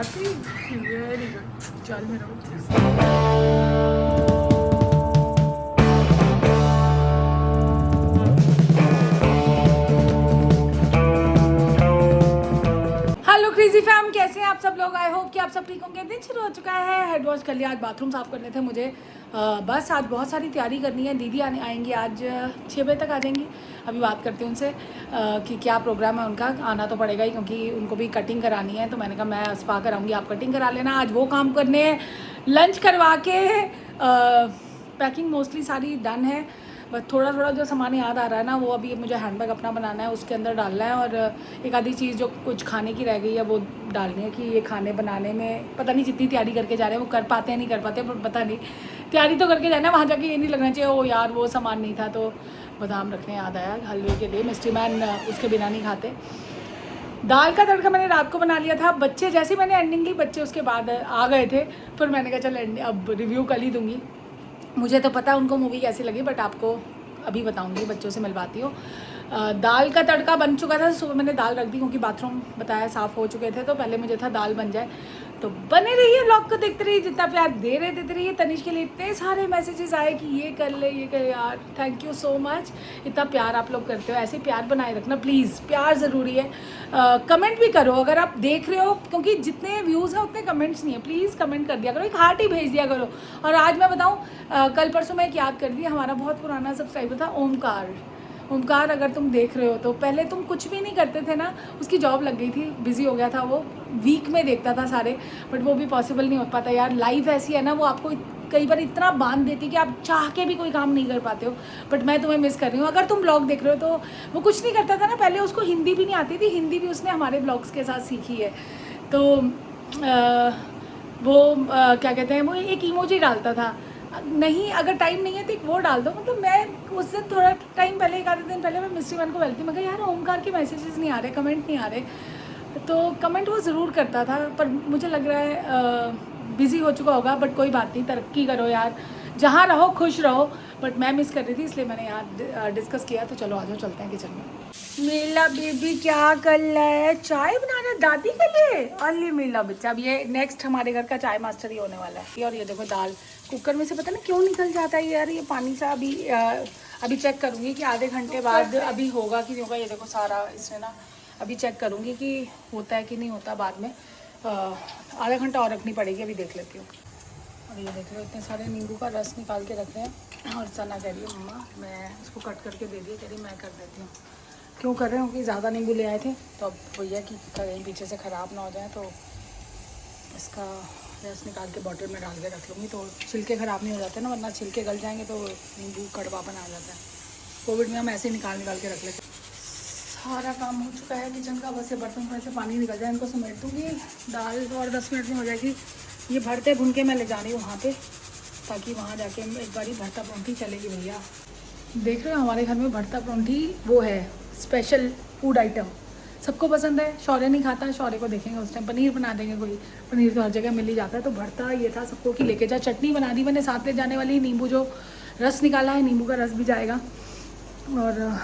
आती very good. चल मेरा बच्चा। हेलो क्रेजी फैम, कैसे हैं आप सब लोग। आई होप कि आप सब ठीक होंगे। दिन शुरू हो चुका है, हेड वॉश कर लिया, आज बाथरूम साफ़ करने थे मुझे। बस आज बहुत सारी तैयारी करनी है। दीदी आएंगी आज 6 बजे तक आ जाएंगी। अभी बात करती हूँ उनसे कि क्या प्रोग्राम है उनका। आना तो पड़ेगा ही क्योंकि उनको भी कटिंग करानी है। तो मैंने कहा मैं स्पा कराऊंगी, आप कटिंग करा लेना। आज वो काम करने हैं। लंच करवा के पैकिंग मोस्टली सारी डन है। बस थोड़ा थोड़ा जो सामान याद आ रहा है ना, वो अभी मुझे हैंडबैग अपना बनाना है, उसके अंदर डालना है। और एक आधी चीज़ जो कुछ खाने की रह गई है वो डालनी है कि ये खाने बनाने में पता नहीं जितनी तैयारी करके जा रहे हैं वो कर पाते हैं नहीं कर पाते, पर पता नहीं। तैयारी तो करके जाना है, वहाँ जाके ये नहीं लगना चाहिए ओ यार वो सामान नहीं था। तो बादाम रखने याद आया हलवे के लिए। मिस्ट्री मैन उसके बिना नहीं खाते। दाल का तड़का मैंने रात को बना लिया था। बच्चे जैसे मैंने एंडिंग ली, बच्चे उसके बाद आ गए थे। फिर मैंने कहा चल अब रिव्यू कल ही दूँगी। मुझे तो पता उनको मूवी कैसी लगी, बट आपको अभी बताऊंगी, बच्चों से मिलवाती हूँ। दाल का तड़का बन चुका था। सुबह मैंने दाल रख दी क्योंकि बाथरूम बताया साफ़ हो चुके थे, तो पहले मुझे था दाल बन जाए। तो बने रहिए, व्लॉग को देखते रहिए, जितना प्यार दे रहे देते रहिए। तनिष के लिए इतने सारे मैसेजेस आए कि ये कर ले ये कर। यार थैंक यू सो मच, इतना प्यार आप लोग करते हो। ऐसे प्यार बनाए रखना प्लीज़, प्यार ज़रूरी है। कमेंट भी करो अगर आप देख रहे हो, क्योंकि जितने व्यूज़ हैं उतने कमेंट्स नहीं है। प्लीज़ कमेंट कर दिया करो, एक हार्ट ही भेज दिया करो। और आज मैं बताऊँ, कल परसों मैं एक याद कर दी, हमारा बहुत पुराना सब्सक्राइबर था ओमकार, अगर तुम देख रहे हो तो पहले तुम कुछ भी नहीं करते थे ना, उसकी जॉब लग गई थी, बिजी हो गया था वो, वीक में देखता था सारे, बट वो भी पॉसिबल नहीं हो पाता यार। लाइफ ऐसी है ना, वो आपको कई बार इतना बांध देती कि आप चाह के भी कोई काम नहीं कर पाते हो। बट मैं तुम्हें मिस कर रही हूँ। अगर तुम ब्लॉग देख रहे हो तो वो कुछ नहीं करता था ना पहले, उसको हिंदी भी नहीं आती थी, हिंदी भी उसने हमारे ब्लॉग्स के साथ सीखी है। तो क्या कहते हैं, वो एक इमोजी डालता था, नहीं अगर टाइम नहीं है तो एक वो डाल दो। मतलब मैं उस दिन थोड़ा टाइम पहले, एक आधे दिन पहले मैं मिस्ट्री मैन को बोलती, मैं कहा यार ओमकार के मैसेजेस नहीं आ रहे, कमेंट नहीं आ रहे। तो कमेंट वो ज़रूर करता था, पर मुझे लग रहा है बिज़ी हो चुका होगा। बट कोई बात नहीं, तरक्की करो यार, जहाँ रहो खुश रहो। बट मैं मिस कर रही थी, इसलिए मैंने यहाँ डिस्कस किया। तो चलो आ जाओ, चलते हैं किचन में। मेला बेबी क्या कर रहा है, चाय बना रहा है दादी के लिए। अली मेला बच्चा, अब ये नेक्स्ट हमारे घर का चाय मास्टर ही होने वाला है। और ये देखो दाल कुकर में से पता नहीं क्यों निकल जाता है यार ये पानी सा। अभी चेक करूँगी कि आधे घंटे बाद अभी होगा कि नहीं होगा। ये देखो सारा इसने ना, अभी चेक करूँगी कि होता है कि नहीं होता। बाद में आधा घंटा और रखनी पड़ेगी, अभी देख लेती हूँ। और ये देख रहे हो इतने सारे नींबू का रस निकाल के रख रहे हैं। और सना कह रही है मम्मा मैं इसको कट करके दे दिए, कह रही मैं कर देती हूँ। क्यों कर रहे हो, क्योंकि ज़्यादा नींबू ले आए थे, तो अब भैया कि कहीं पीछे से ख़राब ना हो जाए, तो इसका रस निकाल के बॉटल में डाल के रख लूँगी, तो छिलके ख़राब नहीं हो जाते ना, वरना छिलके गल जाएंगे तो नींबू कड़वापन आ जाता है। कोविड में हम ऐसे ही निकाल के रख लेते। सारा काम हो चुका है किचन का, बस ये बर्तन में से पानी निकल जाए, इनको समेट दूँगी। दाल और 10 मिनट में हो जाएगी। ये भरते भुन के मैं ले जा रही हूँ वहाँ पे, ताकि वहाँ जाके एक बारी भरता परौंठी चलेगी भैया। देख रहे हो हमारे घर में भरता परौंठी वो है स्पेशल फूड आइटम, सबको पसंद है। शौर्य नहीं खाता, शौर्य को देखेंगे उस टाइम पनीर बना देंगे, कोई पनीर तो हर जगह मिल ही जाता है। तो भरता ये था सबको कि लेके जा। चटनी बना दी मैंने साथ ले जाने वाली, नींबू जो रस निकाला है, नींबू का रस भी जाएगा। और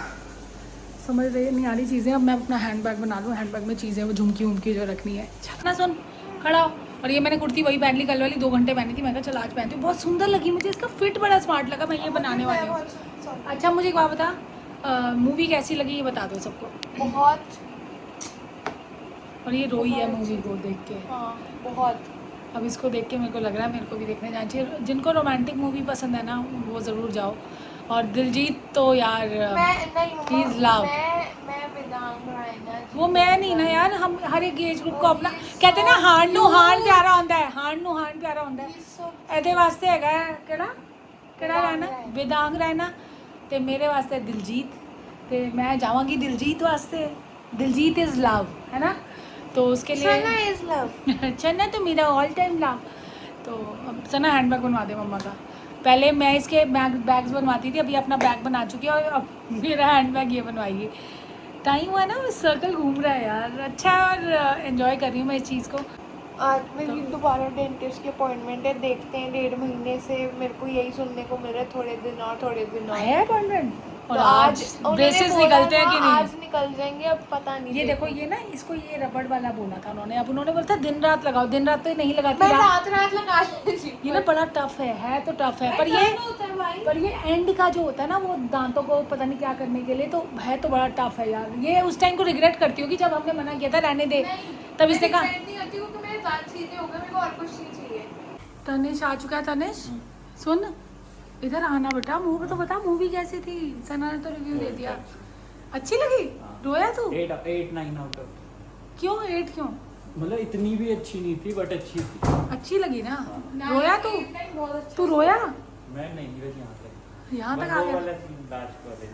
समझ रही नहीं आ रही चीज़ें। अब मैं अपना हैंड बैग बना लूँ, हैंड बैग में चीज़ें वो झुमकी उमकी जो रखनी है। ना सुन खड़ा हो। और ये मैंने कुर्ती वही पहन ली कल वाली, 2 घंटे पहनी थी। मैं कहा चल आज पहनती हूँ, बहुत सुंदर लगी मुझे, इसका फिट बड़ा स्मार्ट लगा। मैं ये बनाने वाली हूँ। अच्छा मुझे एक बात बता, मूवी कैसी लगी ये बता दो सबको। बहुत। और ये रोई है मूवी को देख के। हाँ बहुत। अब इसको देख के मेरे को लग रहा है मेरे को भी देखने जाना चाहिए। जिनको रोमांटिक मूवी पसंद है ना वो ज़रूर जाओ। और दिलजीत तो यार ही इज़ लव। मैं विदांग रायना वो मैं नहीं ना यार, हम हर एक एज ग्रुप को अपना कहते ना, हाण नू हाण प्यारा होंदा है, हाण नू हाण प्यारा होंदा है। ਇਹਦੇ ਵਾਸਤੇ ਹੈਗਾ ਕਿਹੜਾ ਰਹਿਣਾ, ਵਿਦਾਂਗ ਰਹਿਣਾ, ਤੇ ਮੇਰੇ ਵਾਸਤੇ ਦਿਲਜੀਤ, ਤੇ मैं जावांगी दिलजीत वास्ते। दिलजीत इज़ लव है ना, तो उसके लिए सना इज लव। चन्ना तो मेरा ऑल टाइम लव। तो अब सना हैंड बैग बनवा दे मम्मा का। पहले मैं इसके बैग्स बनवाती थी, अभी अपना बैग बना चुकी है, और अब मेरा हैंड बैग ये बनवाएगी। टाइम हुआ ना, सर्कल घूम रहा है यार, अच्छा है। और एंजॉय कर रही हूँ मैं इस चीज़ को। आज मेरी दोबारा डेंटिस्ट की अपॉइंटमेंट है, देखते हैं। 1.5 महीने से मेरे को यही सुनने को मिल रहा है, थोड़े दिन और थोड़े दिन और। है अपॉइंटमेंट? और तो आज उन्होंने ब्रेसेस बोला निकलते हैं था, कि नहीं? आज निकल जाएंगे, अब पता नहीं। ये देखो ये ना, इसको ये रबड़ वाला बोला था उन्होंने, अब उन्होंने बोला था दिन रात लगाओ, दिन रात तो ये नहीं लगाती मैं रात। रात लगा लेती ये ना बड़ा टफ है तो टफ है, पर ये एंड का जो होता है ना वो दांतों को पता नहीं क्या करने के लिए, तो है तो बड़ा टफ है यार। ये उस टाइम को रिग्रेट करती हूँ कि जब हमने मना किया था रहने दे, तब इसने कहा। तनिष आ चुका है। तनिष सुन, इधर आना बेटा, मुंह पे तो बता मूवी कैसी थी। सना ने तो रिव्यू दे दिया, अच्छी लगी? रोया तू? 8-9 आउट ऑफ। क्यों 8 क्यों? मतलब इतनी भी अच्छी नहीं थी बट अच्छी थी। अच्छी लगी ना? रोया तू रोया? मैं नहीं नीरज यहाँ तक आ वो गया? वाला सीन लास्ट वाले।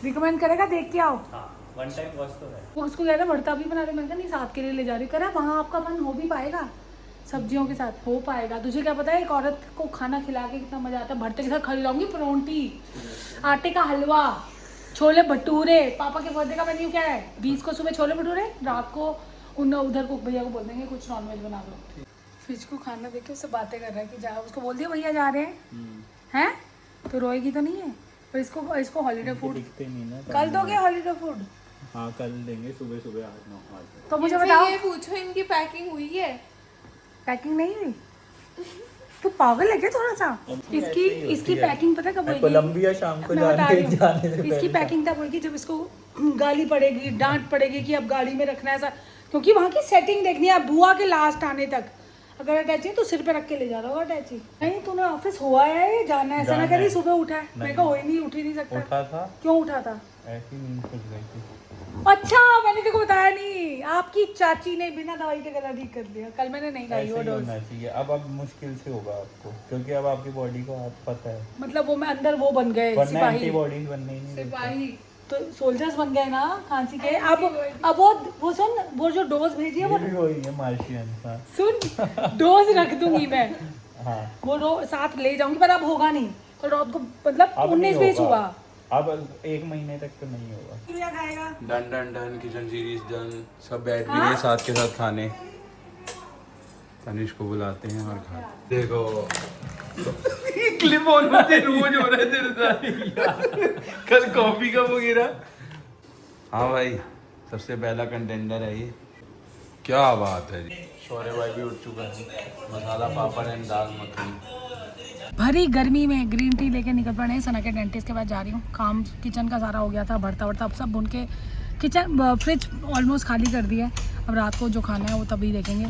रिकमेंड करेगा, देख के आओ। हाँ, वन टाइम वॉच तो है। वो उसको कह रहा भरता भी बना रहे, मैंने कहा नहीं साथ के लिए ले जा रही। कह रहा वहाँ आपका फन हो भी पाएगा, सब्जियों के साथ हो पाएगा। तुझे क्या पता है एक औरत को खाना खिला के कितना मजा आता है। भरते के साथ खिलाऊंगी परोंठी, आटे का हलवा, छोले भटूरे। पापा के बर्थडे का मेन्यू क्या है? 20 को सुबह छोले भटूरे, रात को उधर को भैया को बोल देंगे कुछ नॉनवेज बना दो। फिज को खाना देखे उससे बातें कर रहा है कि जा, उसको बोल दिया भैया जा रहे हैं तो रोएगी तो नहीं है। पर इसको हॉलीडे फूड दिखते नहीं ना। कल दोगे हॉलीडे फूड? हाँ कल देंगे, सुबह सुबह 8-9 बजे। तो मुझे बताओ, ये पूछो इनकी पैकिंग हुई है? पैकिंग नहीं हुई? तू पागल है क्या थोड़ा सा? इसकी पैकिंग पता कब होगी? कोलंबिया शाम को मैं बता जाने रही जाने हूँ, से इसकी पैकिंग तब होगी जब इसको गाली पड़ेगी, डांट पड़ेगी कि अब गाड़ी में रखना है ऐसा। क्योंकि वहाँ की सेटिंग देखनी है बुआ के लास्ट आने तक। अगर अटैची है तो सिर पे रख के ले जा रहा होगा अटैची। नहीं तूने ऑफिस हुआ है, जाना है? ऐसा ना कह रही सुबह उठा है। मैं कहा हो ही नहीं, उठ ही नहीं सकता। उठा था, क्यों उठा था? ऐसी नींद खुल गई थी। अच्छा मैंने तेको बताया नहीं, आपकी चाची ने बिना दवाई के गला ठीक कर दिया। कल मैंने नहीं खाई ऐसे वो ही डोज। होना चाहिए। अब मुश्किल से होगा आपको, क्योंकि अब आपकी बॉडी को आप पता है, मतलब वो मैं अंदर वो बन गए वरना सिपाही। एंटीबॉडीज बनने ही नहीं देते। सिपाही तो सोल्जर्स बन गए ना खांसी के। अब वो सुन, वो जो डोज भेजी है ये भी वही है मार्शियन। हाँ सुन डोज रख दूंगी मैं, हाँ वो साथ ले जाऊंगी, पर अब होगा नहीं। तो रात को मतलब अब नहीं 19-20 होगा। हुआ। अब 1 महीने तक तो नहीं होगा। क्या खाएगा? Done kitchen series done. सब बैठ भी गए साथ के साथ खाने। तनिष को बुलाते हैं और खाते। देखो क्लिप ऑन होते रोज हो रहा है तेरे साथ। कल कॉफी का वो गिरा। हाँ भाई, सबसे पहला कंटेंडर है ये। क्या बात है जी। शौर्य भाई भी उठ चुका है। मसाला पापड़ एंड दाल मखनी। भरी गर्मी में ग्रीन टी लेके निकल पड़े हैं। सना के डेंटिस्ट के पास जा रही हूँ। काम किचन का सारा हो गया था, भरता वर्ता अब सब उनके किचन फ्रिज ऑलमोस्ट खाली कर दिया है। अब रात को जो खाना है वो तभी देखेंगे।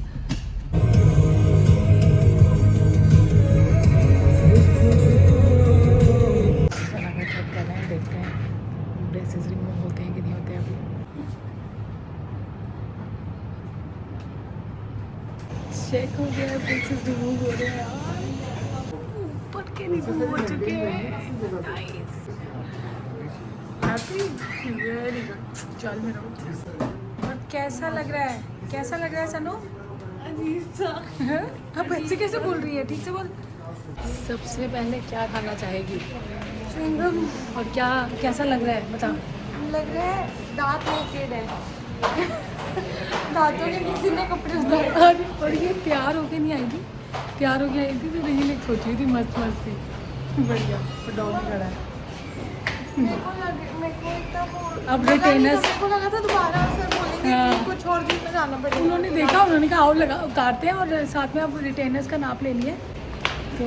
सना का चेक कर रहे हैं, देखते हैं ब्रेसेस रिमूव होते हैं कि नहीं होते अभी। चेक हो गया, ब्रेसेस रिमूव हो रहे हैं यार, ऊपर के रिमूव हो चुके हैं। Nice, happy, very good. चल मेरा। और कैसा लग रहा है? कैसा लग रहा है सनू? अजीब सा। अब ऐसे कैसे बोल रही है? ठीक से बोल। सबसे पहले क्या खाना चाहेगी? च्युइंगम। और क्या कैसा लग रहा है बता? लग रहा है दांत नेकेड है। दांतों के किसी ने कपड़े उतारे। और ये तैयार होके नहीं आई थी, तैयार होके आई थी तो रील एक सोची थी मस्त मस्त सी, बढ़िया। और डॉग खड़ा है। मेरे को इतना अब रिटेनर्स मेरे को लगा था दोबारा सर बोलेंगे हाँ। कि कुछ और दिन में जाना पड़ेगा। उन्होंने देखा, उन्होंने कहा और लगा उतारते हैं। और साथ में अब रिटेनर्स का नाप ले लिए, तो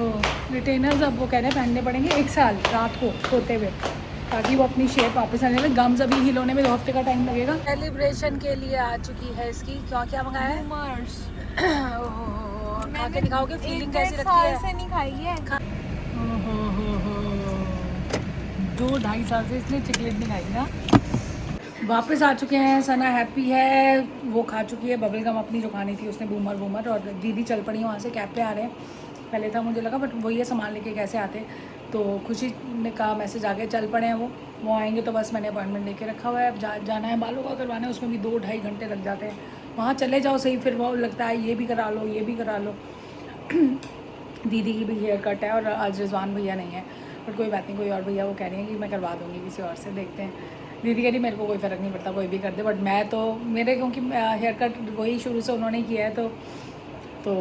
रिटेनर्स अब वो कह रहे हैं पहनने पड़ेंगे 1 साल रात को सोते हुए, ताकि वो अपनी शेप वापस आने में। गम्स अभी हील होने में 2 हफ्ते का टाइम लगेगा। सेलिब्रेशन के लिए आ चुकी है इसकी। क्या मंगाया है? मार्स खा के दिखाओगे फीलिंग कैसी लगती साल है? से नहीं खाई है। 2-2.5 साल से इसने चिकलेट नहीं खाई ना। वापस आ चुके हैं। सना हैप्पी है, वो खा चुकी है बबल गम अपनी जो खानी थी उसने, बूमर। और दीदी चल पड़ी वहाँ से, कैब पे आ रहे हैं। पहले था मुझे लगा बट वही है सामान लेके कैसे आते। तो खुशी ने कहा मैसेज आ गया, चल पड़े हैं वो आएंगे। तो बस मैंने अपॉइंटमेंट लेके रखा हुआ है। अब जाना है बालों का करवाना है, उसमें भी 2-2.5 घंटे लग जाते हैं। वहाँ चले जाओ सही, फिर वो लगता है ये भी करा लो ये भी करा लो। दीदी की भी हेयर कट है और आज रिजवान भैया नहीं है, बट कोई बात नहीं, कोई और भैया वो कह रही हैं कि मैं करवा दूँगी किसी और से, देखते हैं। दीदी कह रही मेरे को कोई फ़र्क नहीं पड़ता, कोई भी कर दे, बट मैं तो मेरे क्योंकि हेयर कट वही शुरू से उन्होंने किया है तो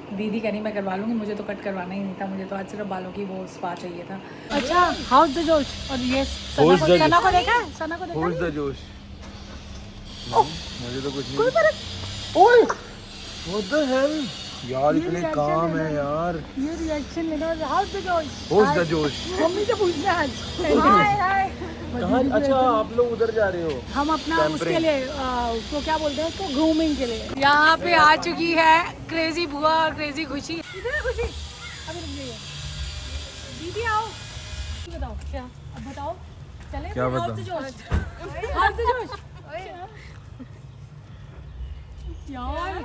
दीदी कह रही मैं करवा लूँगी, मुझे तो कट करवाना ही नहीं था, मुझे तो आज सिर्फ बालों की वो स्पा चाहिए था। अच्छा, हाउस द जोश। और ये Who's the सना को देखा, सना को देखा। Who's the जोश? मुझे तो कुछ नहीं। कोई फर्क। ओए What the hell? यार ये इतने reaction काम लेना है यार। ये रिएक्शन लेना, हाउस द जोश। Who's the जोश? मम्मी से पूछना आज। हाय हाय। कहाँ? अच्छा आप लोग उधर जा रहे हो? हम अपना उसके लिए उसको क्या बोलते हैं, उसको ग्रूमिंग के लिए यहाँ पे आ चुकी है क्रेजी बुआ और क्रेजी खुशी। इधर है खुशी, अभी रुक जाइए। दीदी आओ, बताओ क्या, अब बताओ चले। क्या बताओ? हाथ से जोश यार,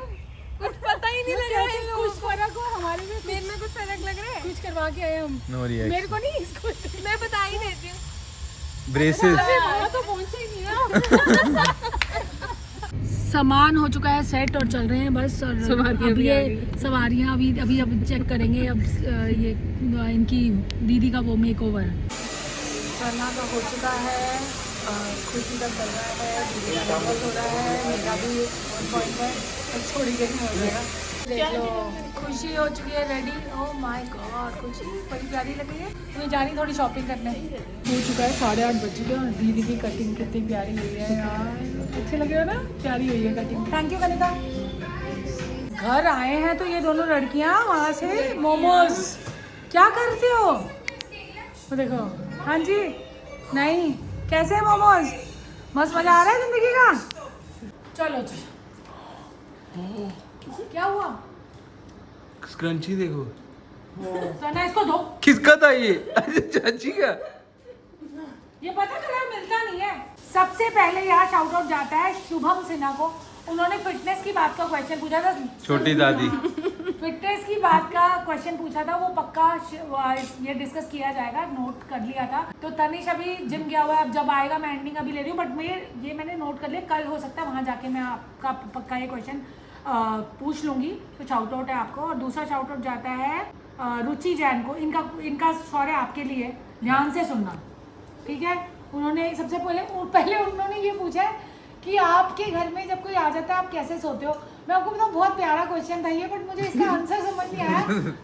कुछ पता ही नहीं लग रहा है इन लोगों कुछ फर्क हो हमारे में, मेरे में कुछ फर्क लग रहा है। कुछ करवा के आए हम। No reaction. मेरे को नहीं, इसको मैं बता ही देती हूँ। ब्रेसेस। वहाँ तो पहुँचे ही नहीं ना। सामान हो चुका है सेट और चल रहे हैं बस। और अब ये सवारियाँ अभी अब चेक करेंगे। अब ये इनकी दीदी का वो मेक ओवर करना तो हो चुका है, खुशी का चल रहा है, दीदी का नंबर हो रहा है, मेरा भी 1 पॉइंट है, थोड़ी देर में हो जाएगा। देख लो खुशी हो चुकी है रेडी। ओह माय गॉड, खुशी बड़ी प्यारी लग रही है। मैं जा रही थोड़ी शॉपिंग करने। हो चुका है 8:30 बज चुके हैं। दीदी की कटिंग कितनी प्यारी हुई है यार, अच्छी लग रही है ना, प्यारी हुई है कटिंग। Thank you Kanika. घर आए हैं तो ये दोनों लड़कियां वहाँ से मोमोज क्या करते हो, वो देखो। हाँ जी, नहीं कैसे है मोमोज, मस्त मजा आ रहा है जिंदगी का। चलो चलो, क्या हुआ? स्क्रंची देखो। सना इसको धो। किसका था ये? अरे चाची का। ये पता कलर मिलता नहीं है। सबसे पहले यहाँ शाउट आउट जाता है शुभम सिन्हा को। उन्होंने फिटनेस की बात का क्वेश्चन पूछा था, छोटी दादी। फिटनेस की बात का क्वेश्चन पूछा था, वो पक्का ये डिस्कस किया जाएगा, नोट कर लिया था। तो तनिष अभी जिम गया हुआ है, अब जब आएगा मैं एंडिंग अभी ले रही हूँ, बट मैंने नोट कर लिया। कल हो सकता है वहाँ जाके मैं आपका पक्का ये क्वेश्चन पूछ लूँगी। तो शाउट आउट है आपको। और दूसरा शाउट आउट जाता है रुचि जैन को। इनका सॉरी आपके लिए, ध्यान से सुनना ठीक है। उन्होंने सबसे पहले उन्होंने ये पूछा है कि आपके घर में जब कोई आ जाता है आप कैसे सोते हो। मैं आपको बताऊँ, बहुत प्यारा क्वेश्चन था ये, बट मुझे इसका आंसर समझ नहीं आया।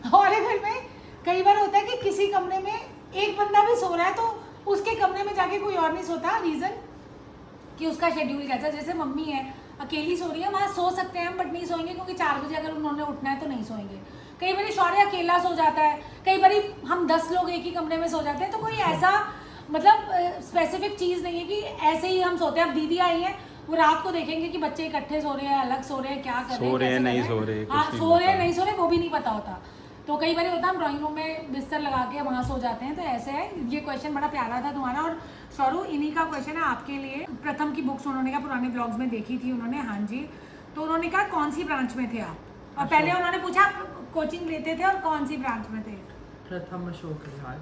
हमारे घर में कई बार होता है कि किसी कमरे में एक बंदा भी सो रहा है तो उसके कमरे में जाके कोई और नहीं सोता। रीज़न कि उसका शेड्यूल कैसा, जैसे मम्मी है अकेली सो रही है, वहाँ सो सकते हैं हम, बट नहीं सोएंगे क्योंकि 4 बजे अगर उन्होंने उठना है तो नहीं सोएंगे। कई बार शौर्य अकेला सो जाता है, कई बार हम 10 लोग एक ही कमरे में सो जाते हैं। तो कोई ऐसा मतलब स्पेसिफिक चीज़ नहीं है कि ऐसे ही हम सोते हैं। अब दीदी आई है, वो रात को देखेंगे कि बच्चे इकट्ठे सो रहे हैं, अलग सो रहे हैं, क्या कर रहे हैं, सो रहे हैं, कैसे नहीं कर सो रहे रहे, हैं। कुछ हाँ, नहीं सो रहे हैं पता। नहीं सो रहे वो भी नहीं पता होता। तो कई बार होता है हम ड्राइंग रूम में बिस्तर लगा के वहाँ सो जाते हैं। तो ऐसे है। ये क्वेश्चन बड़ा प्यारा था तुम्हारा। और सौरू, इन्हीं का क्वेश्चन है आपके लिए। प्रथम की बुक्स उन्होंने कहा पुराने ब्लॉग्स में देखी थी उन्होंने। हाँ जी, तो उन्होंने कहा कौन सी ब्रांच में थे आप, और पहले उन्होंने पूछा आप कोचिंग लेते थे और कौन सी ब्रांच में थे। प्रथम अशोक विहार।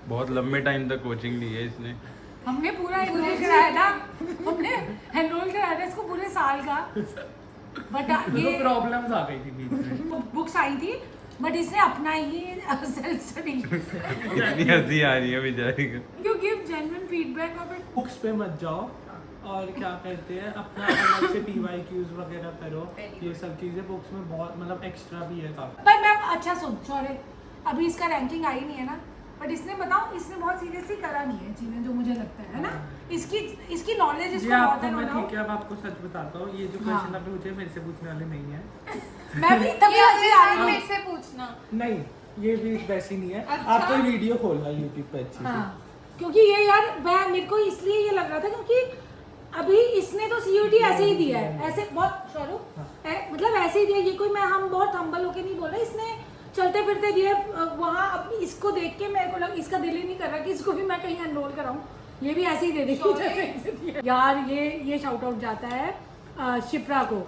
बहुत लंबे टाइम तक कोचिंग ली है इसने। हमने पूरा एनरोल कराया था, हमने एनरोल कराया था इसको पूरे साल का। बट ये प्रॉब्लम्स आ गई थी बीच में। बुक्स आई थी, बट इसने अपना ही सेल्फ स्टडी। इतनी हंसी आ रही है बेचारी को। You give genuine feedback of it. Books पे मत जाओ और क्या करते हैं, अपना अलग से PYQs वगैरह करो। ये सब चीज़ें बुक्स में बहुत मतलब एक्स्ट्रा भी है काफ़ी। पर मैं अच्छा सुन, सॉरी अभी इसका रैंकिंग आई नहीं है ना, बट इसने बताओ इसने बहुत सीरियसली करा नहीं है चीजें, जो मुझे लगता है ना। इसकी नॉलेज इसको ये बहुत आपको है। मैं बताओ। ठीक है, अब आपको सच बताता हूँ, ये जो हाँ। क्वेश्चन आपने पूछे मेरे से पूछने वाले नहीं है। मैं भी तभी हंसी आ रही मेरे है। से पूछना। नहीं, ये भी वैसी नहीं है। अच्छा। आप कोई वीडियो खोलना YouTube पे अच्छी हाँ, से। क्योंकि ये यार मेरे को इसलिए ये लग रहा था क्योंकि अभी इसने तो CUT ऐसे ही दिया है, ऐसे बहुत सॉरी मतलब ऐसे ही दिया। ये कोई मैं हम बहुत हम्बल होके नहीं बोल रहे, इसने चलते फिरते दिए वहाँ। अब इसको देख के मेरे को लग इसका दिल ही नहीं कर रहा कि इसको भी मैं कहीं एनरोल कराऊं। ये भी ऐसे ही दे देगी यार। ये शाउट आउट जाता है शिप्रा को।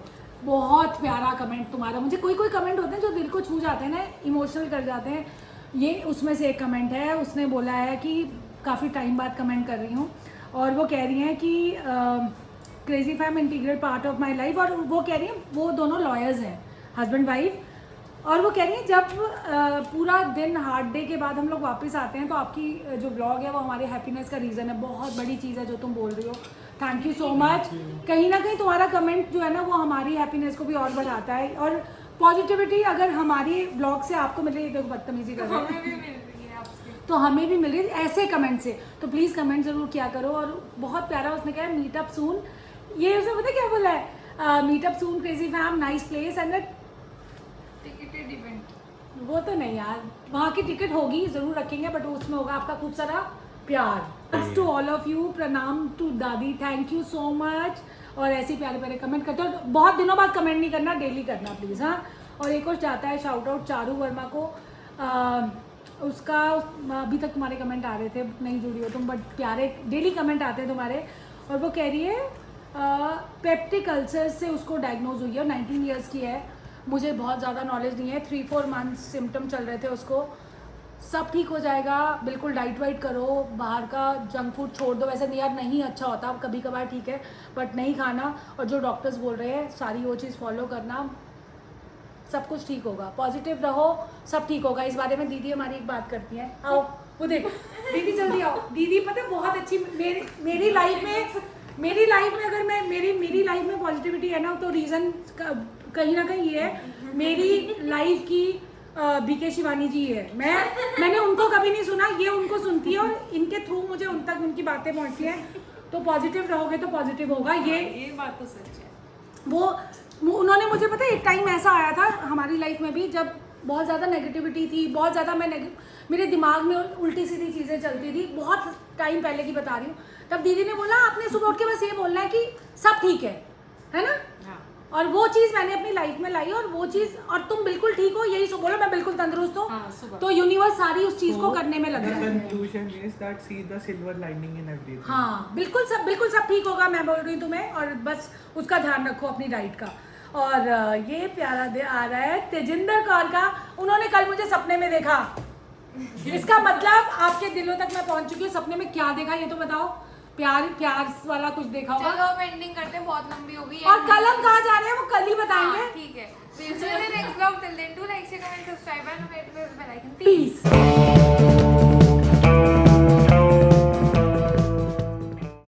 बहुत प्यारा कमेंट तुम्हारा। मुझे कोई कमेंट होते हैं जो दिल को छू जाते हैं ना, इमोशनल कर जाते हैं। ये उसमें से एक कमेंट है। उसने बोला है कि काफ़ी टाइम बाद कमेंट कर रही हूँ, और वो कह रही हैं कि crazy fam integral part of my life. और वो कह रही हैं वो दोनों लॉयर्स हैं, हस्बैंड वाइफ। और वो कह रही हैं जब पूरा दिन हार्ड डे के बाद हम लोग वापस आते हैं तो आपकी जो व्लॉग है वो हमारे हैप्पीनेस का रीज़न है। बहुत बड़ी चीज़ है जो तुम बोल रही हो। Thank you so much. कहीं ना कहीं तुम्हारा कमेंट जो है ना वो हमारी हैप्पीनेस को भी और बढ़ाता है, और पॉजिटिविटी अगर हमारी ब्लॉग से आपको मिल रही है, देखो बदतमीजी कर रहे हैं, हमें भी मिल रही है आपसे। तो हमें भी मिल रही है ऐसे कमेंट से। तो प्लीज़ कमेंट ज़रूर किया करो। और बहुत प्यारा उसने कहा है मीटअप सून, ये उसने पता क्या बोला है, meetup soon crazy fam, nice place and ticketed event. वो तो नहीं यार, वहाँ की टिकट होगी ज़रूर रखेंगे, बट उसमें होगा आपका खूब सारा प्यार। टू ऑल ऑफ यू, प्रणाम टू दादी, थैंक यू सो मच। और ऐसे प्यारे प्यारे कमेंट करते हो, बहुत दिनों बाद कमेंट नहीं करना, डेली करना प्लीज़। हाँ, और एक और जाता है शाउट आउट चारू वर्मा को, उसका अभी तक तुम्हारे कमेंट आ रहे थे, नहीं जुड़ी हो तुम, बट प्यारे डेली कमेंट आते हैं तुम्हारे। और वो कह रही है पेप्टिक अल्सर से उसको डायग्नोज हुई है और 19 ईयर्स की है। मुझे बहुत ज़्यादा नॉलेज नहीं है, 3-4 मंथ्स सिम्टम चल रहे थे उसको। सब ठीक हो जाएगा, बिल्कुल डाइट वाइट करो, बाहर का जंक फूड छोड़ दो। वैसे नहीं यार, नहीं अच्छा होता, कभी कभार ठीक है, बट नहीं खाना। और जो डॉक्टर्स बोल रहे हैं सारी वो चीज़ फॉलो करना, सब कुछ ठीक होगा। पॉजिटिव रहो, सब ठीक होगा। इस बारे में दीदी हमारी एक बात करती हैं, आओ वो देखो दीदी, जल्दी आओ। दीदी पता है बहुत अच्छी, मेरी लाइफ में अगर मैं मेरी लाइफ में पॉजिटिविटी है ना, तो रीज़न कहीं ना कहीं ये है, मेरी लाइफ की बीके शिवानी जी है। मैंने उनको कभी नहीं सुना, ये उनको सुनती है और इनके थ्रू मुझे उन तक उनकी बातें पहुंचती हैं। तो पॉजिटिव रहोगे तो पॉजिटिव होगा। ये बात तो सच है। वो उन्होंने मुझे पता है, एक टाइम ऐसा आया था हमारी लाइफ में भी जब बहुत ज़्यादा नेगेटिविटी थी, बहुत ज़्यादा मेरे दिमाग में उल्टी सीधी चीज़ें चलती थी, बहुत टाइम पहले की बता रही हूँ। तब दीदी ने बोला आपने सुबह उठ के बस ये बोलना है कि सब ठीक है ना। हाँ। और वो चीज़ मैंने अपनी लाइफ में लाई, और वो चीज़, और तुम बिल्कुल ठीक हो, यही बोलो मैं बिल्कुल तंदुरुस्त हूँ। हाँ, सुबह। तो यूनिवर्स सारी उस चीज़ को करने में लग The रहा है। conclusion is that see the silver lining in everything. हाँ, बिल्कुल सब ठीक होगा, मैं बोल रही हूँ तुम्हें। और बस उसका ध्यान रखो अपनी डाइट का। और ये प्यारा दे आ रहा है तेजिंदर कौर का, उन्होंने कल मुझे सपने में देखा। इसका मतलब आपके दिलों तक मैं पहुंच चुकी हूँ। सपने में क्या देखा ये तो बताओ। प्यार वाला कुछ देखा होगा। चलो अब एंडिंग करते हैं, बहुत लंबी हो गई है। और कल हम कहाँ जा रहे हैं वो कल ही बताएंगे। हाँ, ठीक है। Next blog, till then do like, share, comment, subscribe and hit the bell icon. Piece.